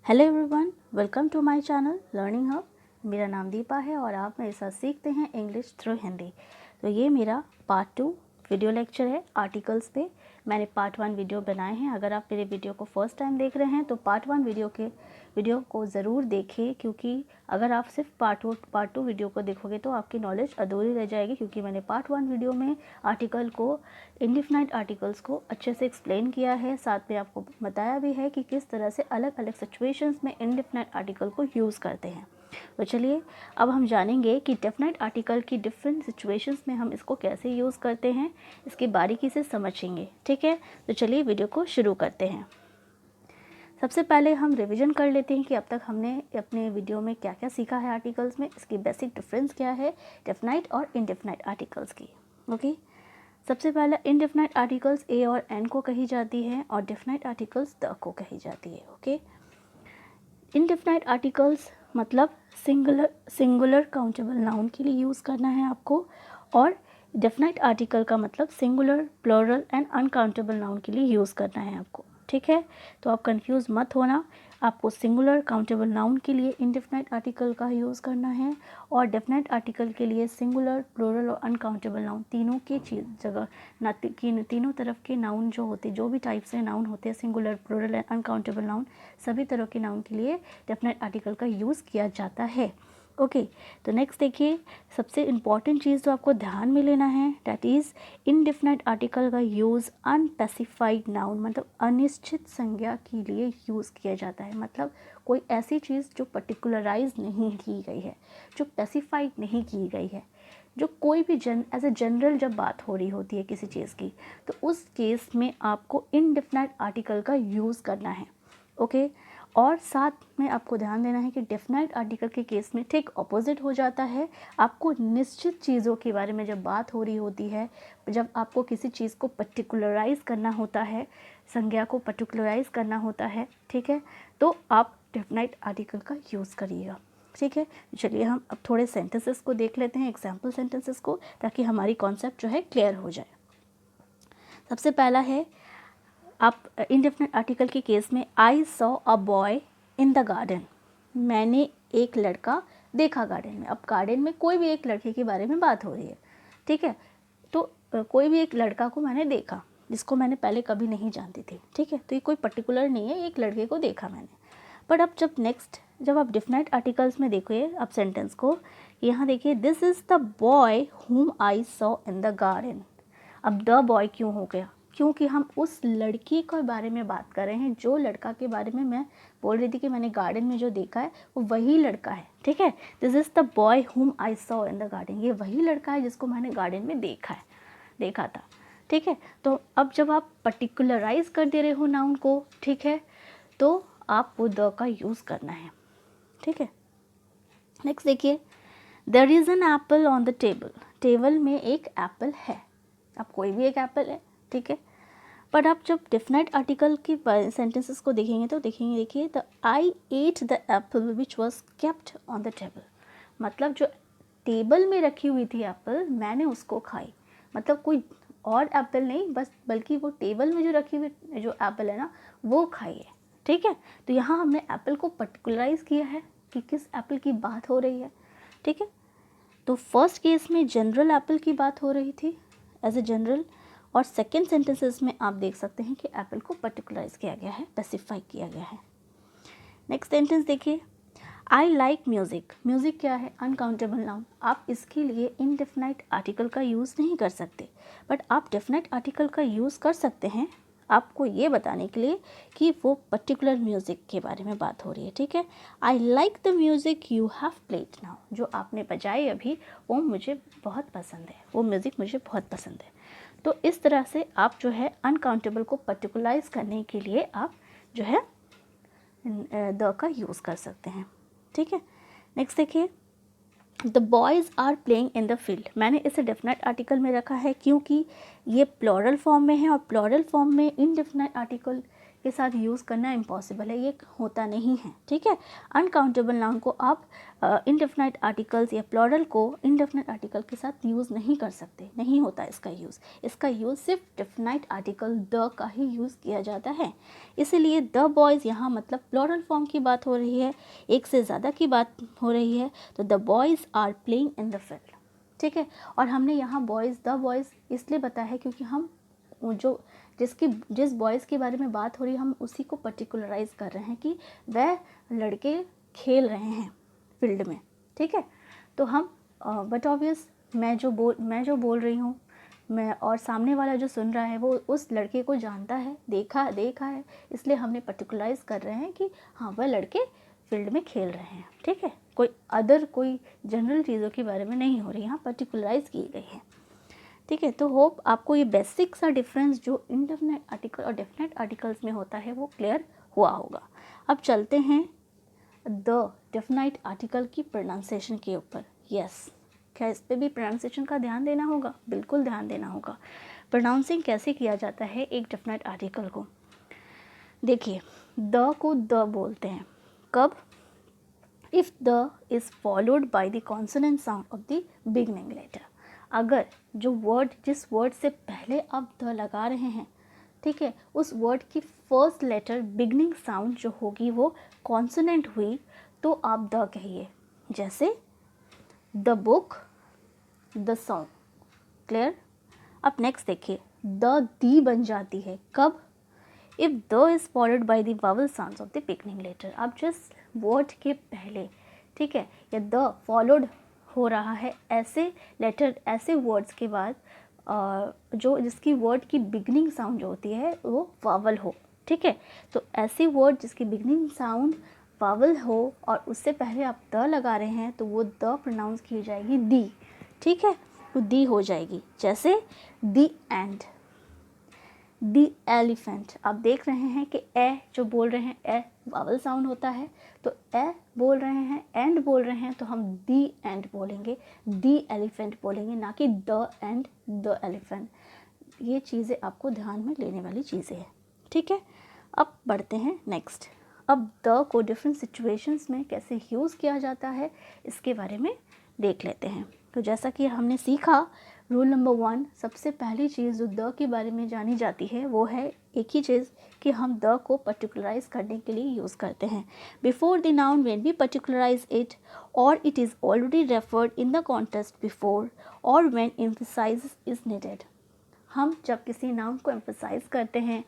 Hello everyone, welcome to my channel learning hub. मेरा नाम दीपा है और आप मेरे साथ सीखते हैं इंग्लिश थ्रू हिंदी। तो ये मेरा पार्ट 2 वीडियो लेक्चर है आर्टिकल्स पे। मैंने पार्ट 1 वीडियो बनाए हैं। अगर आप मेरे वीडियो को फर्स्ट टाइम देख रहे हैं तो पार्ट 1 वीडियो को ज़रूर देखें, क्योंकि अगर आप सिर्फ पार्ट टू वीडियो को देखोगे तो आपकी नॉलेज अधूरी रह जाएगी। क्योंकि मैंने पार्ट 1 वीडियो में इंडेफिनाइट आर्टिकल्स को अच्छे से एक्सप्लेन किया है, साथ में आपको बताया भी है कि किस तरह से अलग अलग सिचुएशंस में इंडेफिनाइट आर्टिकल को यूज़ करते हैं। तो चलिए अब हम जानेंगे कि डेफिनाइट आर्टिकल की डिफरेंट सिचुएशंस में हम इसको कैसे यूज़ करते हैं, इसकी बारीकी से समझेंगे। ठीक है, तो चलिए वीडियो को शुरू करते हैं। सबसे पहले हम रिवीजन कर लेते हैं कि अब तक हमने अपने वीडियो में क्या क्या सीखा है आर्टिकल्स में, इसकी बेसिक डिफरेंस क्या है डेफिनाइट और इनडेफिनाइट आर्टिकल्स की। ओके, सबसे पहला इनडेफिनाइट आर्टिकल्स ए और एन को कही जाती है और डेफिनाइट आर्टिकल्स द को कही जाती है। ओके, इनडेफिनाइट आर्टिकल्स मतलब सिंगुलर काउंटेबल नाउन के लिए यूज़ करना है आपको, और डेफिनाइट आर्टिकल का मतलब singular, plural and uncountable noun के लिए यूज़ करना है आपको। ठीक है, तो आप कंफ्यूज मत होना। आपको सिंगुलर काउंटेबल नाउन के लिए इनडेफिनाइट आर्टिकल का यूज़ करना है और डेफिनाइट आर्टिकल के लिए सिंगुलर, प्लूरल और अनकाउंटेबल नाउन तीनों की जगह तीनों तरफ के नाउन जो होते, जो भी टाइप से नाउन होते हैं, singular, plural and uncountable noun, सभी तरह के नाउन के लिए डेफिनाइट आर्टिकल का यूज़ किया जाता है। ओके, तो नेक्स्ट देखिए, सबसे इम्पॉर्टेंट चीज़ जो आपको ध्यान में लेना है डैट इज़ इनडेफिनाइट आर्टिकल का यूज़ अनस्पेसिफाइड नाउन मतलब अनिश्चित संज्ञा के लिए यूज़ किया जाता है। मतलब कोई ऐसी चीज़ जो पर्टिकुलराइज नहीं की गई है, जो स्पेसिफाइड नहीं की गई है, जो कोई भी एज ए जनरल जब बात हो रही होती है किसी चीज़ की, तो उस केस में आपको इनडेफिनाइट आर्टिकल का यूज़ करना है। ओके, और साथ में आपको ध्यान देना है कि डेफिनाइट आर्टिकल के केस में ठीक ऑपोजिट हो जाता है। आपको निश्चित चीज़ों के बारे में जब बात हो रही होती है, जब आपको किसी चीज़ को पर्टिकुलराइज करना होता है, संज्ञा को पर्टिकुलराइज करना होता है, ठीक है, तो आप डेफिनाइट आर्टिकल का यूज़ करिएगा। ठीक है, चलिए हम अब थोड़े सेंटेंसेस को देख लेते हैं, एग्जाम्पल सेंटेंसेस को, ताकि हमारी कॉन्सेप्ट जो है क्लियर हो जाए। सबसे पहला है, आप इनडेफिनिट आर्टिकल के केस में I saw a boy in the garden, मैंने एक लड़का देखा गार्डन में। अब गार्डन में कोई भी एक लड़के के बारे में बात हो रही है, ठीक है, तो कोई भी एक लड़का को मैंने देखा जिसको मैंने पहले कभी नहीं जानती थी। ठीक है, तो ये कोई पर्टिकुलर नहीं है, एक लड़के को देखा मैंने। बट अब जब आप डेफिनाइट आर्टिकल्स में देखिए आप सेंटेंस को, यहाँ देखिए, दिस इज़ द बॉय हुम I saw in the garden. अब द बॉय क्यों हो गया? क्योंकि हम उस लड़की के बारे में बात कर रहे हैं, जो लड़का के बारे में मैं बोल रही थी कि मैंने गार्डन में जो देखा है वो वही लड़का है। ठीक है, दिस इज़ द बॉय हुम I saw in the garden, ये वही लड़का है जिसको मैंने गार्डन में देखा था। ठीक है, तो अब जब आप पर्टिकुलराइज कर दे रहे हो नाउन को, ठीक है, तो आपको द का यूज़ करना है। ठीक है, नेक्स्ट देखिए, there is an apple on the table, table में एक एप्पल है। अब कोई भी एक एप्पल है, ठीक है, पर आप जब डेफिनाइट आर्टिकल की सेंटेंसेस को देखेंगे तो देखिए, the I at the Apple which was kept on the table, मतलब जो टेबल में रखी हुई थी एप्पल, मैंने उसको खाई। मतलब कोई और एप्पल नहीं, बल्कि वो टेबल में जो रखी हुई जो एप्पल है ना, वो खाई है। ठीक है, तो यहाँ हमने एप्पल को पर्टिकुलराइज किया है कि किस एप्पल की बात हो रही है। ठीक है, तो फर्स्ट केस में जनरल एप्पल की बात हो रही थी एज ए जनरल, और सेकेंड सेंटेंसेस में आप देख सकते हैं कि एप्पल को पर्टिकुलराइज किया गया है, स्पेसिफाई किया गया है। नेक्स्ट सेंटेंस देखिए, आई लाइक म्यूज़िक, म्यूज़िक क्या है? Uncountable noun. आप इसके लिए इनडेफिनाइट आर्टिकल का यूज़ नहीं कर सकते, बट आप डेफिनाइट आर्टिकल का यूज़ कर सकते हैं आपको ये बताने के लिए कि वो पर्टिकुलर म्यूज़िक के बारे में बात हो रही है। ठीक है, I like the music you have played now, जो आपने बजाई अभी वो मुझे बहुत पसंद है, वो म्यूज़िक मुझे बहुत पसंद है। तो इस तरह से आप जो है अनकाउंटेबल को पर्टिकुलराइज करने के लिए आप जो है द का यूज़ कर सकते हैं। ठीक है, नेक्स्ट देखिए, the boys are playing in the field, मैंने इसे डेफिनाइट आर्टिकल में रखा है क्योंकि ये प्लूरल फॉर्म में है, और प्लूरल फॉर्म में इनडेफिनाइट आर्टिकल के साथ यूज़ करना इम्पॉसिबल है, ये होता नहीं है, ठीक है। अनकाउंटेबल नाउन को आप इनडेफिनाइट आर्टिकल्स या प्लूरल को इनडेफिनाइट आर्टिकल के साथ यूज़ नहीं कर सकते, नहीं होता इसका यूज़। इसका यूज़ सिर्फ डेफिनाइट आर्टिकल द का ही यूज़ किया जाता है। इसीलिए द बॉयज़ यहाँ मतलब प्लूरल फॉर्म की बात हो रही है, एक से ज़्यादा की बात हो रही है, तो the boys are playing in the field, ठीक है। और हमने यहाँ बॉयज़ द बॉयज़ इसलिए बताया है क्योंकि हम जो जिस बॉयज़ के बारे में बात हो रही है हम उसी को पर्टिकुलराइज कर रहे हैं कि वह लड़के खेल रहे हैं फील्ड में, ठीक है। तो हम बट ऑब्वियस मैं जो बोल रही हूँ मैं और सामने वाला जो सुन रहा है वो उस लड़के को जानता है, देखा है, इसलिए हमने पर्टिकुलराइज कर रहे हैं कि हाँ वह लड़के फील्ड में खेल रहे हैं, ठीक है। कोई जनरल चीज़ों के बारे में नहीं हो रही, यहाँ पर्टिकुलराइज की गई है, ठीक है। तो होप आपको ये बेसिक सा डिफरेंस जो इनडेफिनाइट आर्टिकल और डेफिनाइट आर्टिकल्स में होता है वो क्लियर हुआ होगा। अब चलते हैं द डेफिनाइट आर्टिकल की प्रोनाउंसिएशन के ऊपर। यस, क्या इस पे भी प्रोनाउंसिएशन का ध्यान देना होगा? बिल्कुल ध्यान देना होगा। प्रोनाउंसिंग कैसे किया जाता है एक डेफिनाइट आर्टिकल को? देखिए, द को द बोलते हैं कब? If the is followed by the consonant sound of the beginning letter. अगर जिस वर्ड से पहले आप द लगा रहे हैं, ठीक है, उस वर्ड की फर्स्ट लेटर बिगनिंग साउंड जो होगी वो कॉन्सोनेंट हुई तो आप द कहिए। जैसे the book, the song, clear. अब नेक्स्ट देखिए, दी बन जाती है कब? If the is followed by the vowel sounds of the beginning letter. अब जिस वर्ड के पहले, ठीक है, या द फॉलोड हो रहा है ऐसे लेटर, ऐसे वर्ड्स के बाद जो जिसकी वर्ड की बिगनिंग साउंड जो होती है वो वावल हो, ठीक है। तो ऐसे वर्ड जिसकी बिगनिंग साउंड वावल हो और उससे पहले आप द लगा रहे हैं तो वो द प्रोनाउंस की जाएगी दी, ठीक है, तो दी हो जाएगी। जैसे दी एंड, दी एलिफेंट। आप देख रहे हैं कि ए जो बोल रहे हैं ए वावल साउंड होता है, तो ए बोल रहे हैं एंड बोल रहे हैं तो हम दी एंड बोलेंगे, दी एलिफेंट बोलेंगे, ना कि द एंड द एलिफेंट। ये चीज़ें आपको ध्यान में लेने वाली चीज़ें हैं, ठीक है। अब बढ़ते हैं नेक्स्ट। अब द को डिफरेंट सिचुएशंस में कैसे यूज़ किया जाता है इसके बारे में देख लेते हैं। तो जैसा कि हमने सीखा, रूल नंबर 1, सबसे पहली चीज़ जो द के बारे में जानी जाती है वो है एक ही चीज़ कि हम द को पर्टिकुलराइज करने के लिए यूज़ करते हैं। Before the noun when we particularize it और it is already referred in the context before और व्हेन एम्फसाइज इज़ नीडेड। हम जब किसी नाउन को एम्फसाइज करते हैं,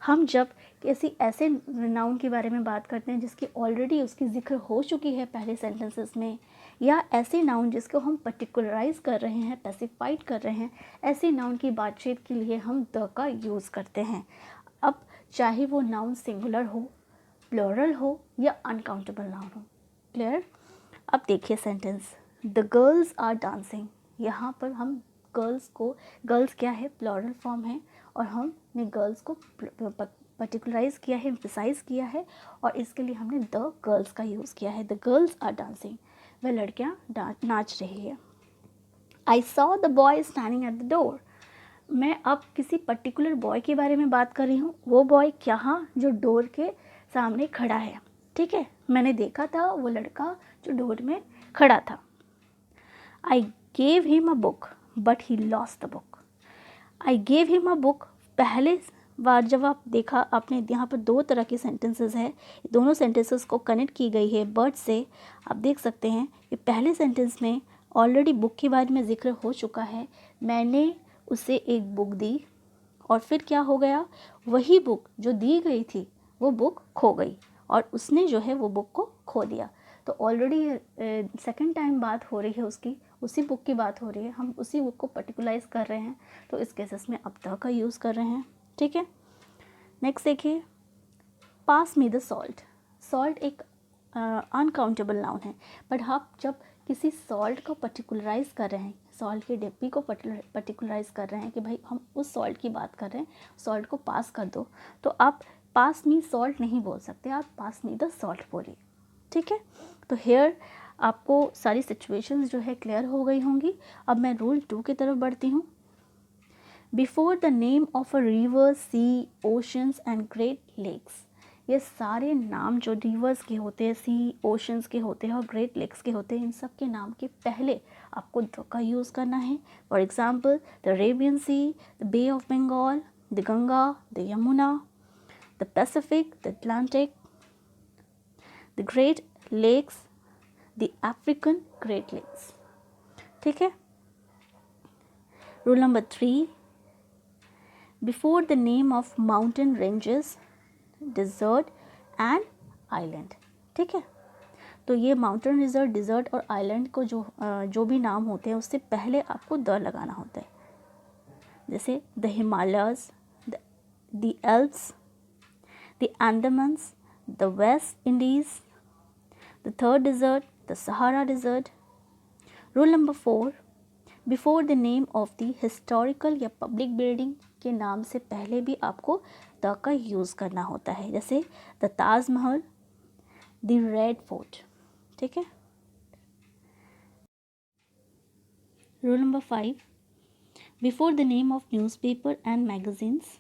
हम जब किसी ऐसे नाउन के बारे में बात करते हैं जिसकी ऑलरेडी उसकी जिक्र हो चुकी है पहले सेंटेंसेस में, या ऐसे नाउन जिसको हम पर्टिकुलराइज कर रहे हैं, स्पेसिफाइड कर रहे हैं, ऐसे नाउन की बातचीत के लिए हम द का यूज़ करते हैं। अब चाहे वो नाउन सिंगुलर हो, प्लूरल हो या अनकाउंटेबल नाउन हो, क्लियर। अब देखिए sentence, the girls are dancing. यहाँ पर हम गर्ल्स क्या है, प्लूरल फॉर्म है और हमने गर्ल्स को पर्टिकुलराइज किया है, एम्फसाइज किया है और इसके लिए हमने द गर्ल्स का यूज़ किया है। द गर्ल्स आर डांसिंग, वह लड़कियाँ नाच रही है। I saw the boy standing at the door. मैं अब किसी पर्टिकुलर बॉय के बारे में बात कर रही हूँ, वो बॉय यहाँ जो डोर के सामने खड़ा है, ठीक है, मैंने देखा था वो लड़का जो डोर में खड़ा था। I gave him a book but he lost the book. I gave him a book, पहले बार जब आप देखा आपने यहाँ पर दो तरह के सेंटेंसेस है, दोनों सेंटेंसेस को कनेक्ट की गई है बट से। आप देख सकते हैं कि पहले सेंटेंस में ऑलरेडी बुक के बारे में जिक्र हो चुका है, मैंने उसे एक बुक दी और फिर क्या हो गया, वही बुक जो दी गई थी वो बुक खो गई और उसने जो है वो बुक को खो दिया। तो ऑलरेडी सेकंड टाइम बात हो रही है उसकी, उसी बुक की बात हो रही है, हम उसी बुक को पर्टिकुलराइज कर रहे हैं, तो इस केसेस में अब द का यूज़ कर रहे हैं, ठीक है। नेक्स्ट देखिए, पास मी द सॉल्ट। सॉल्ट एक अनकाउंटेबल नाउन है, बट आप जब किसी सॉल्ट को पर्टिकुलराइज कर रहे हैं, सॉल्ट की डिब्बी को पर्टिकुलराइज कर रहे हैं कि भाई हम उस सॉल्ट की बात कर रहे हैं, सॉल्ट को पास कर दो, तो आप पास मी सॉल्ट नहीं बोल सकते, आप पास मी द सॉल्ट बोलिए, ठीक है। तो हेयर आपको सारी सिचुएशंस जो है क्लियर हो गई होंगी। अब मैं रूल 2 की तरफ बढ़ती हूँ। Before the name of a river, sea, oceans and great lakes. ये सारे नाम जो रिवर्स के होते हैं, सी, ओशंस के होते हैं और ग्रेट लेक्स के होते हैं, इन सब के नाम के पहले आपको द का यूज़ करना है। For example the Arabian Sea, the Bay of Bengal, the Ganga, the Yamuna, the Pacific, the Atlantic, the Great Lakes, the African Great Lakes. ठीक है। Rule number 3, before the name of mountain ranges, desert and island. ठीक है। तो ये mountain रिजर्ट, desert और island को जो भी नाम होते हैं उससे पहले आपको द लगाना होता है। जैसे the Himalayas, the Alps, the Andamans, the West Indies, the third desert, the Sahara desert. Rule number 4, before the name of the historical या पब्लिक बिल्डिंग के नाम से पहले भी आपको द का यूज़ करना होता है। जैसे the Taj Mahal, the red fort. ठीक है। Rule number 5, before the name of newspaper and magazines,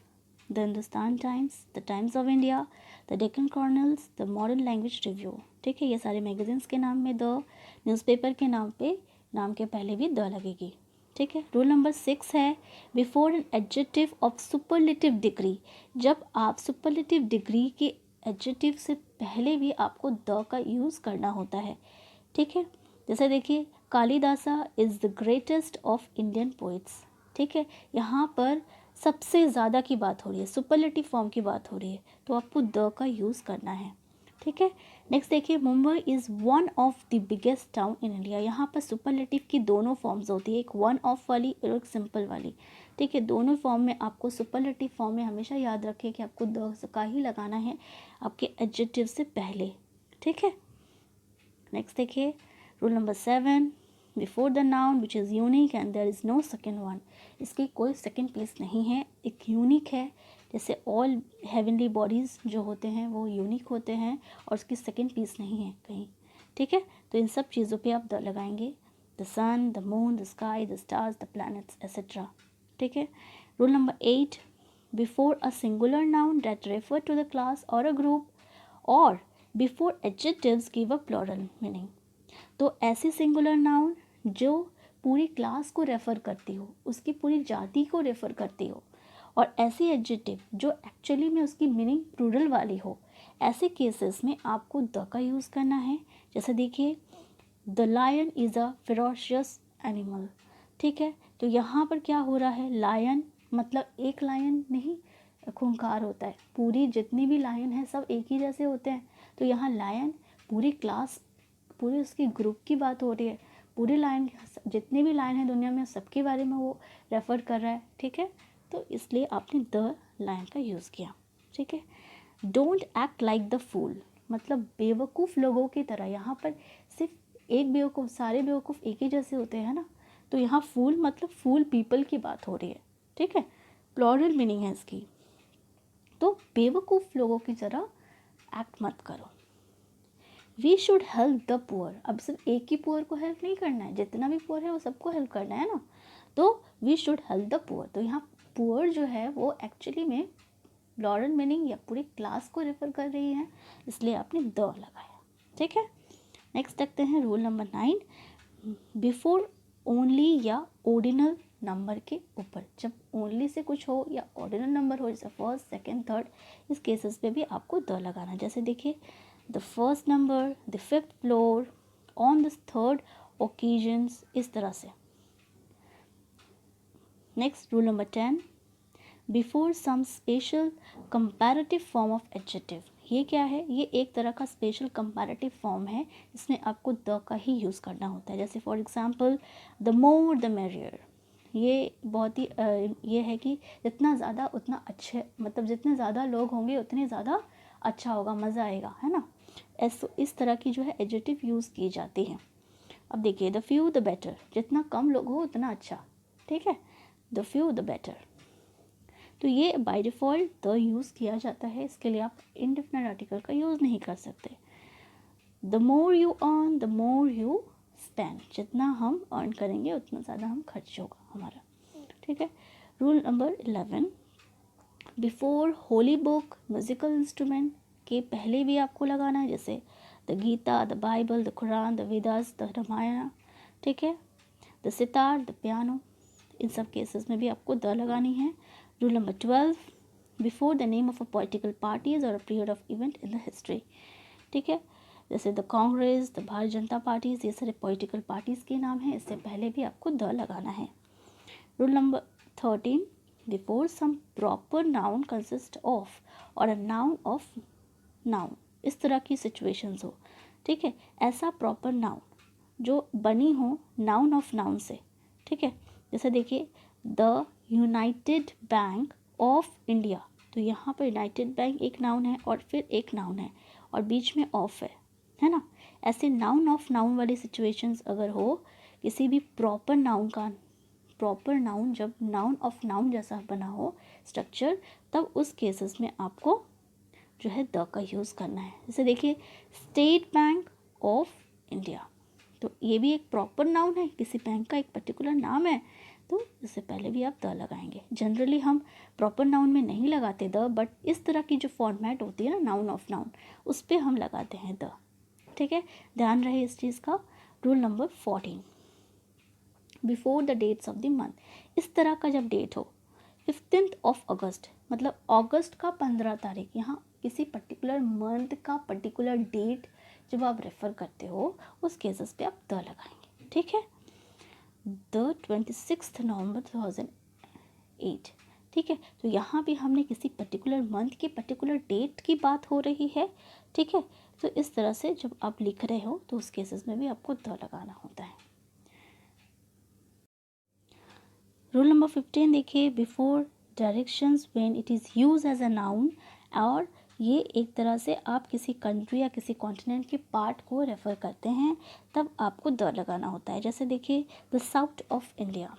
the Hindustan times, the times of India, the Deccan chronicles, the modern language review. ठीक है। ये सारे मैगजीन्स के नाम में द, न्यूज़पेपर के नाम के पहले भी द लगेगी। ठीक है। रूल नंबर 6 है, before an adjective of superlative degree. जब आप सुपरलेटिव डिग्री के एडजेक्टिव से पहले भी आपको द का यूज़ करना होता है। ठीक है। जैसे देखिए, Kalidasa is the greatest of Indian poets. ठीक है। यहाँ पर सबसे ज़्यादा की बात हो रही है, सुपरलेटिव फॉर्म की बात हो रही है, तो आपको द का यूज़ करना है। ठीक है। नेक्स्ट देखिए, Mumbai is one of the biggest town in India. यहाँ पर सुपरलेटिव की दोनों फॉर्म्स होती है, एक वन ऑफ वाली और एक सिंपल वाली। ठीक है। दोनों फॉर्म में आपको, सुपरलेटिव फॉर्म में हमेशा याद रखें कि आपको द का ही लगाना है आपके एडजेक्टिव से पहले। ठीक है। नेक्स्ट देखिए, rule number 7, before the noun which is unique and there is no second one. इसकी कोई सेकेंड प्लेस नहीं है, एक यूनिक है। जैसे ऑल हेवनली बॉडीज़ जो होते हैं वो यूनिक होते हैं और उसकी सेकेंड प्लेस नहीं है कहीं। ठीक है। तो इन सब चीज़ों पे आप द लगाएंगे, the sun, the moon, the sky, the stars, the planets etcetera. ठीक है। Rule number 8, before a singular noun that refer to the class और अ ग्रुप और before adjectives give a plural meaning. तो ऐसी singular noun जो पूरी class को refer करती हो, उसकी पूरी जाति को रेफ़र करती हो, और ऐसी एडजेक्टिव जो एक्चुअली में उसकी मीनिंग प्लूरल वाली हो, ऐसे केसेस में आपको द का यूज़ करना है। जैसे देखिए, the lion is a ferocious animal. ठीक है। तो यहाँ पर क्या हो रहा है, लायन मतलब एक लायन नहीं खूंखार होता है, पूरी जितनी भी लायन है सब एक ही जैसे होते हैं। तो यहाँ लायन पूरी क्लास, पूरी उसकी ग्रुप की बात हो रही है, पूरी लायन, जितनी भी लायन है दुनिया में सबके बारे में वो रेफ़र कर रहा है। ठीक है। तो इसलिए आपने द लायन का यूज़ किया। ठीक है। Don't act like the fool, मतलब बेवकूफ़ लोगों की तरह। यहाँ पर सिर्फ एक बेवकूफ़, सारे बेवकूफ़ एक ही जैसे होते हैं ना, तो यहाँ फूल मतलब फूल पीपल की बात हो रही है। ठीक है। प्लूरल मीनिंग है इसकी। तो बेवकूफ़ लोगों की तरह एक्ट मत करो। We should help the poor. अब सिर्फ एक ही पुअर को हेल्प नहीं करना है, जितना भी पुअर है वो सबको हेल्प करना है ना। तो we should help the poor, तो यहाँ पुअर जो है वो एक्चुअली में प्लूरल मीनिंग या पूरी क्लास को रेफर कर रही है, इसलिए आपने द लगाया। ठीक है। नेक्स्ट देखते हैं रूल नंबर 9, बिफोर ओनली या ऑर्डिनल नंबर के ऊपर। जब ओनली से कुछ हो या ऑर्डिनल नंबर हो, जैसे फर्स्ट, सेकंड, थर्ड, इस केसेस पे भी आपको द लगाना। जैसे देखिए, the first number, the fifth floor, on the third occasions, इस तरह से। Next rule number 10, before some special comparative form of adjective. ये क्या है, ये एक तरह का स्पेशल कंपैरेटिव फॉर्म है, इसमें आपको द का ही यूज़ करना होता है। जैसे for example, the more the merrier. ये बहुत ही ये है कि जितना ज़्यादा उतना अच्छे, मतलब जितने ज़्यादा लोग होंगे उतने ज़्यादा अच्छा होगा, मज़ा आएगा, है ना। इस तरह की जो है एडजेक्टिव यूज़ की जाती है। अब देखिए, द फ्यू द बेटर, जितना कम लोग हो उतना अच्छा। ठीक है। द फ्यू द बेटर, तो ये बाय डिफ़ॉल्ट द यूज़ किया जाता है, इसके लिए आप इंडेफिनिट आर्टिकल का यूज़ नहीं कर सकते। The more you earn the more you spend, जितना हम अर्न करेंगे उतना ज़्यादा हम खर्च होगा हमारा। ठीक है। Rule number 11, before holy book musical instrument के पहले भी आपको लगाना है, जैसे the Gita, the Bible, the Quran, the Vedas, the Ramayana, ठीक है, द सितार, द पियानो, इन सब केसेस में भी आपको द लगानी है। Rule number 12, before the name of a political parties और a period of event in the history, ठीक है, जैसे the Congress, the Bharatiya Janata parties, ये सारे पॉलिटिकल पार्टीज के नाम हैं, इससे पहले भी आपको द लगाना है। Rule number 13, before some proper noun consist of और अ नाउन ऑफ नाउन, इस तरह की सिचुएशंस हो, ठीक है, ऐसा प्रॉपर नाउन जो बनी हो नाउन ऑफ नाउन से, ठीक है, जैसे देखिए the United bank of India, तो यहाँ पर यूनाइटेड बैंक एक नाउन है और फिर एक नाउन है और बीच में ऑफ है ना। ऐसे नाउन ऑफ नाउन वाली सिचुएशंस अगर हो किसी भी प्रॉपर नाउन का, प्रॉपर नाउन जब नाउन ऑफ नाउन जैसा बना हो स्ट्रक्चर, तब उस केसेस में आपको जो है द का यूज़ करना है। जैसे देखिए स्टेट बैंक ऑफ इंडिया, तो ये भी एक प्रॉपर नाउन है, किसी बैंक का एक पर्टिकुलर नाम है, तो इससे पहले भी आप द लगाएंगे। जनरली हम प्रॉपर नाउन में नहीं लगाते द, बट इस तरह की जो फॉर्मेट होती है ना नाउन ऑफ नाउन, उस पर हम लगाते हैं द, ठीक है, ध्यान रहे इस चीज़ का। Rule number 14, before the dates of the month, इस तरह का जब डेट हो 15th ऑफ अगस्त, मतलब अगस्त का 15 तारीख, यहाँ किसी पर्टिकुलर मंथ का पर्टिकुलर डेट जब आप रेफ़र करते हो उस केसेस पे आप द लगाएंगे, ठीक है। द 26 नवंबर 2008, ठीक है, तो यहाँ भी हमने किसी पर्टिकुलर मंथ की पर्टिकुलर डेट की बात हो रही है, ठीक है, तो इस तरह से जब आप लिख रहे हो तो उस केसेस में भी आपको द लगाना होता है। रूल नंबर 15 देखिए, before directions when it is use as a noun, और ये एक तरह से आप किसी कंट्री या किसी कॉन्टिनेंट के पार्ट को रेफ़र करते हैं तब आपको द लगाना होता है। जैसे देखिए the south of India,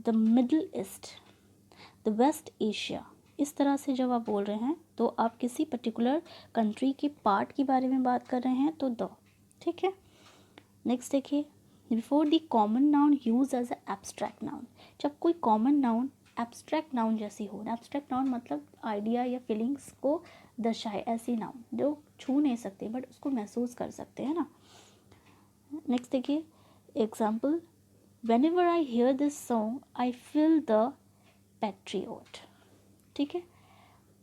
the Middle East, the West Asia, इस तरह से जब आप बोल रहे हैं तो आप किसी पर्टिकुलर कंट्री के पार्ट के बारे में बात कर रहे हैं तो द, ठीक है। नेक्स्ट देखिए, before the common noun use as a abstract noun, जब कोई कॉमन नाउन एब्स्ट्रैक्ट नाउन जैसी हो, एब्स्ट्रैक्ट नाउन मतलब आइडिया या फीलिंग्स को दर्शाए, ऐसी नाउन जो छू नहीं सकते बट उसको महसूस कर सकते हैं ना। नेक्स्ट देखिए example, whenever I hear this song I feel the patriot, ठीक है,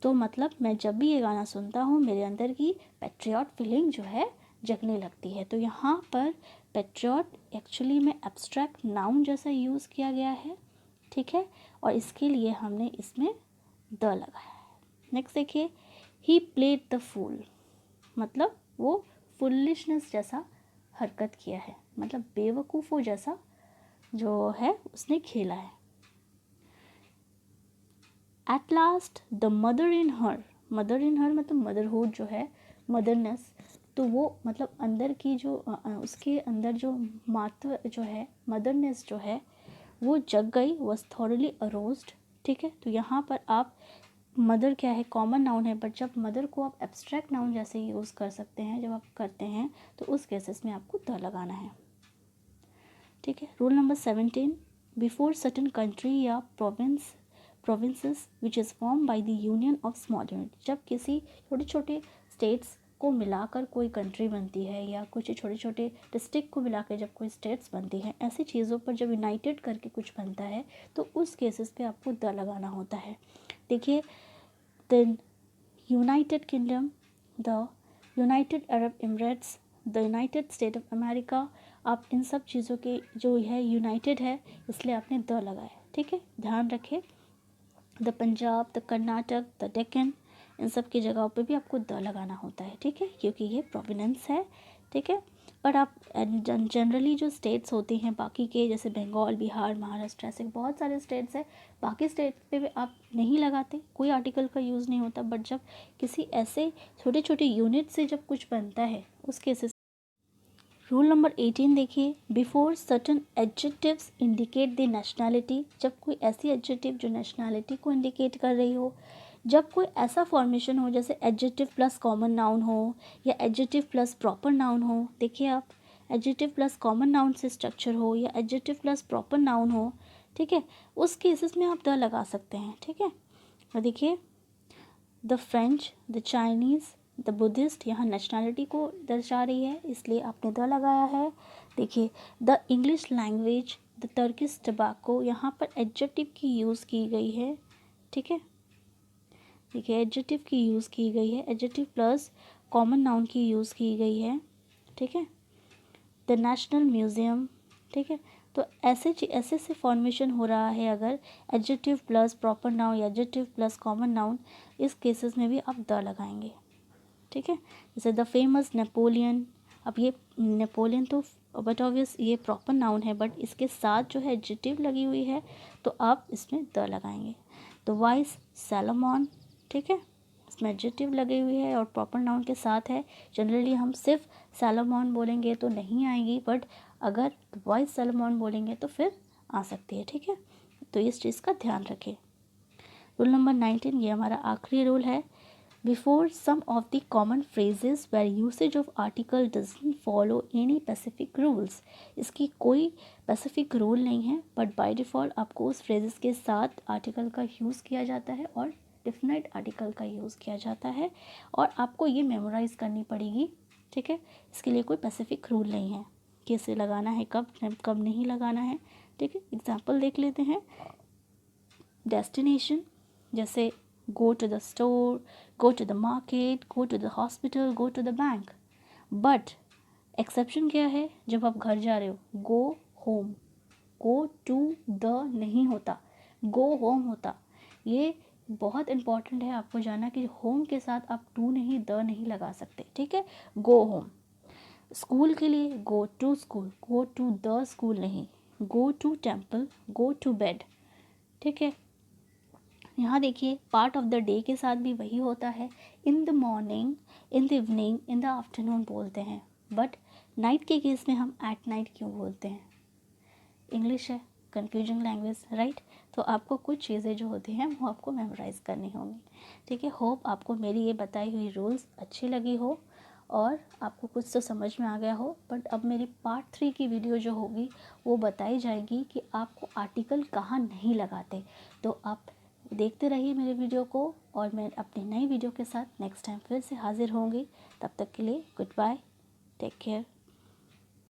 तो मतलब मैं जब भी ये गाना सुनता हूँ मेरे अंदर की पैट्रियट फीलिंग जो है जगने लगती है। तो यहाँ पर पैट्रियट एक्चुअली में एब्स्ट्रैक्ट नाउन जैसा यूज़ किया गया है, ठीक है, और इसके लिए हमने इसमें द लगाया है। नेक्स्ट देखिए, ही प्लेड द फूल, मतलब वो फुलिशनेस जैसा हरकत किया है, मतलब बेवकूफ़ों जैसा जो है उसने खेला है। At last the mother in her, mother in her मतलब मदरहुड जो है, मदरनेस, तो वो मतलब अंदर की जो उसके अंदर जो मातृ जो है, मदरनेस जो है वो जग गई, वॉज थॉरली अरोज्ड, ठीक है। तो यहाँ पर आप मदर क्या है, कॉमन नाउन है, बट जब मदर को आप एब्स्ट्रैक्ट नाउन जैसे यूज़ कर सकते हैं जब आप करते हैं तो उस केसेस में आपको द लगाना है, ठीक है। Rule number 17, before certain country या provinces which is form by the union of small unit, जब किसी छोटे छोटे स्टेट्स को मिलाकर कोई कंट्री बनती है या कुछ छोटे छोटे डिस्ट्रिक्ट को मिलाकर जब कोई स्टेट्स बनती हैं, ऐसी चीज़ों पर जब यूनाइटेड करके कुछ बनता है तो उस केसेस पे आपको द लगाना होता है। देखिए the United kingdom, the United Arab Emirates, the United state of America, आप इन सब चीज़ों के जो है यूनाइटेड है इसलिए आपने द लगाया, ठीक है, ध्यान रखें। The Punjab, the Karnataka, the Deccan, इन सब की जगहों पे भी आपको द लगाना होता है, ठीक है, क्योंकि ये प्रोविनेंस है, ठीक है। और आप जनरली जो स्टेट्स होती हैं बाकी के, जैसे बंगाल, बिहार, महाराष्ट्र, ऐसे बहुत सारे स्टेट्स हैं, बाकी स्टेट्स पे भी आप नहीं लगाते, कोई आर्टिकल का यूज़ नहीं होता, बट जब किसी ऐसे छोटे छोटे यूनिट से जब कुछ बनता है उस केसेस। रूल नंबर 18 देखिए, before certain adjectives indicate the nationality, जब कोई ऐसी एडजेक्टिव जो नेशनैलिटी को इंडिकेट कर रही हो, जब कोई ऐसा फॉर्मेशन हो जैसे एडजेक्टिव प्लस कॉमन नाउन हो या एडजेक्टिव प्लस प्रॉपर नाउन हो, देखिए आप एडजेक्टिव प्लस कॉमन नाउन से स्ट्रक्चर हो या एडजेक्टिव प्लस प्रॉपर नाउन हो, ठीक है, उस केसेस में आप द लगा सकते हैं। ठीक है, और देखिए the French, the Chinese, the Buddhist, यहाँ नेशनैलिटी को दर्शा रही है इसलिए आपने द लगाया है। देखिए the English language, the Turkish टबाको, यहाँ पर एडजेक्टिव की यूज़ की गई है। ठीक है, देखिए एडजेक्टिव की यूज़ की गई है, एडजेक्टिव प्लस कॉमन नाउन की यूज़ की गई है। ठीक है, द नेशनल म्यूज़ियम। ठीक है, तो ऐसे से फॉर्मेशन हो रहा है अगर एडजेक्टिव प्लस प्रॉपर नाउन या एडजेक्टिव प्लस कॉमन नाउन, इस केसेस में भी आप द लगाएंगे। ठीक है, जैसे द फेमस नेपोलियन, अब ये नेपोलियन तो बट ऑब्वियस ये प्रॉपर नाउन है, बट इसके साथ जो है एडजेक्टिव लगी हुई है तो आप इसमें द लगाएंगे। द वाइस सैलोमॉन, ठीक है, इसमें एडजेक्टिव लगी हुई है और प्रॉपर नाउन के साथ है। जनरली हम सिर्फ सैलोमॉन बोलेंगे तो नहीं आएगी, बट अगर वाइस सैलोमॉन बोलेंगे तो फिर आ सकती है। ठीक है, तो इस चीज़ का ध्यान रखें। रूल नंबर 19, ये हमारा आखिरी रूल है। Before some of the common phrases where usage of article doesn't follow any specific rules, इसकी कोई स्पेसिफिक रूल नहीं है, बट बाय डिफ़ॉल्ट आपको उस फ्रेजेस के साथ आर्टिकल का यूज़ किया जाता है और डिफिनाइट आर्टिकल का यूज़ किया जाता है और आपको ये मेमोराइज़ करनी पड़ेगी। ठीक है, इसके लिए कोई स्पेसिफिक रूल नहीं है कि इसे लगाना है कब नहीं लगाना है। ठीक है, एग्जाम्पल देख लेते हैं। डेस्टिनेशन, जैसे go to the store, go to the market, go to the hospital, go to the bank. But exception क्या है, जब आप घर जा रहे हो go home, go to the नहीं होता, गो होम होता। ये बहुत इम्पॉर्टेंट है आपको जानना कि होम के साथ आप टू नहीं द नहीं लगा सकते। ठीक है, गो होम। स्कूल के लिए go to school, go to the school नहीं, go to temple, go to bed. ठीक है, यहाँ देखिए पार्ट ऑफ द डे के साथ भी वही होता है। In the morning, in the evening, in the afternoon बोलते हैं, बट नाइट के केस में हम एट नाइट क्यों बोलते हैं? इंग्लिश है, कन्फ्यूजिंग लैंग्वेज, राइट। तो आपको कुछ चीज़ें जो होती हैं वो आपको मेमोराइज़ करनी होंगी। ठीक है, होप आपको मेरी ये बताई हुई रूल्स अच्छी लगी हो और आपको कुछ तो समझ में आ गया हो। बट अब मेरी पार्ट 3 की वीडियो जो होगी वो बताई जाएगी कि आपको आर्टिकल कहाँ नहीं लगाते। तो आप देखते रहिए मेरे वीडियो को और मैं अपनी नई वीडियो के साथ नेक्स्ट टाइम फिर से हाज़िर होंगी। तब तक के लिए गुड बाय, टेक केयर।